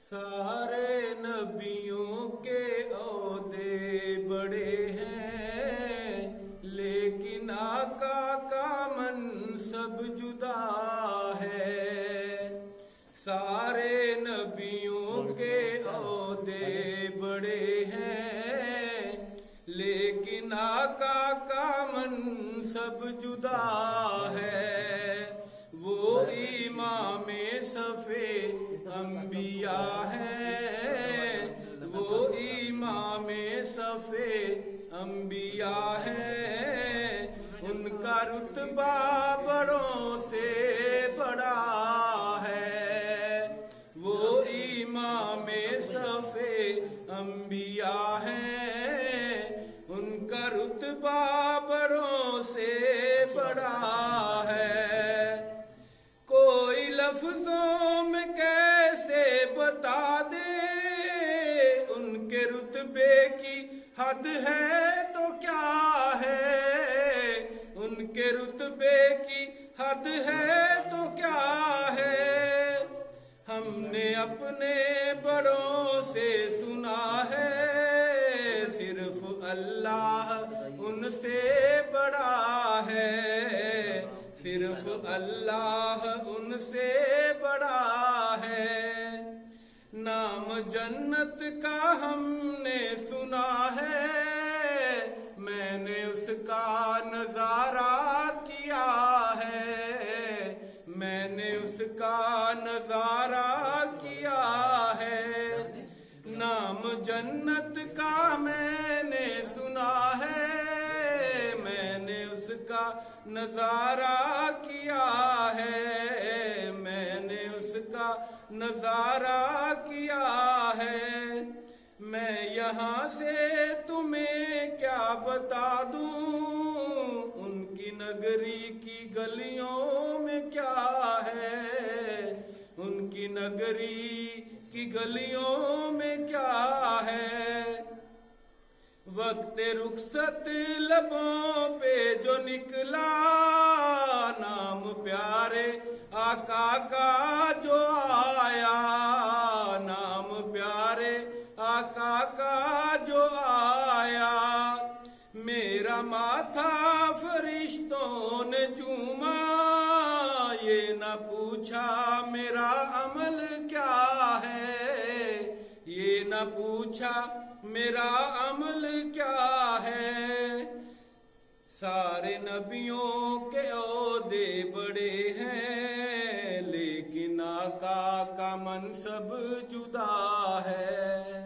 سارے نبیوں کے عہدے بڑے ہیں، لیکن آقا کا منصب جدا ہے۔ سارے نبیوں کے عہدے بڑے ہیں، لیکن آقا کا منصب جدا ہے۔ وہ امام صف انبیاء ہے، وہ امام صف انبیاء ہے۔ ان کا رتبہ بڑوں سے بڑا ہے۔ وہ امام صف انبیاء ہے، ان کا رتبہ بڑوں سے بڑا ہے۔ کوئی لفظوں میں کیسے بتا دے، ان کے رتبے کی حد ہے تو کیا ہے، ان کے رتبے کی حد ہے تو کیا ہے۔ ہم نے اپنے بڑوں سے سنا ہے، صرف اللہ ان سے بڑا ہے، صرف اللہ ان سے بڑا ہے۔ نام جنت کا ہم نے سنا ہے، میں نے اس کا نظارہ کیا ہے، میں نے اس کا نظارہ کیا ہے۔ نام جنت کا میں نے سنا ہے، میں نے اس کا نظارہ کیا ہے، میں نے اس کا نظارہ کیا ہے۔ میں یہاں سے تمہیں کیا بتا دوں، ان کی نگری کی گلیوں میں کیا ہے، ان کی نگری کی گلیوں میں کیا ہے۔ وقت رخصت لبوں پہ جو نکلا، نام پیارے آقا کا جو آیا، نام پیارے آقا کا جو آیا۔ میرا ماتھا فرشتوں نے چوما، یہ نہ پوچھا میرا عمل کیا ہے، یہ نہ پوچھا میرا عمل کیا ہے۔ سارے نبیوں کے عہدے بڑے ہیں، لیکن آقا کا منصب جدا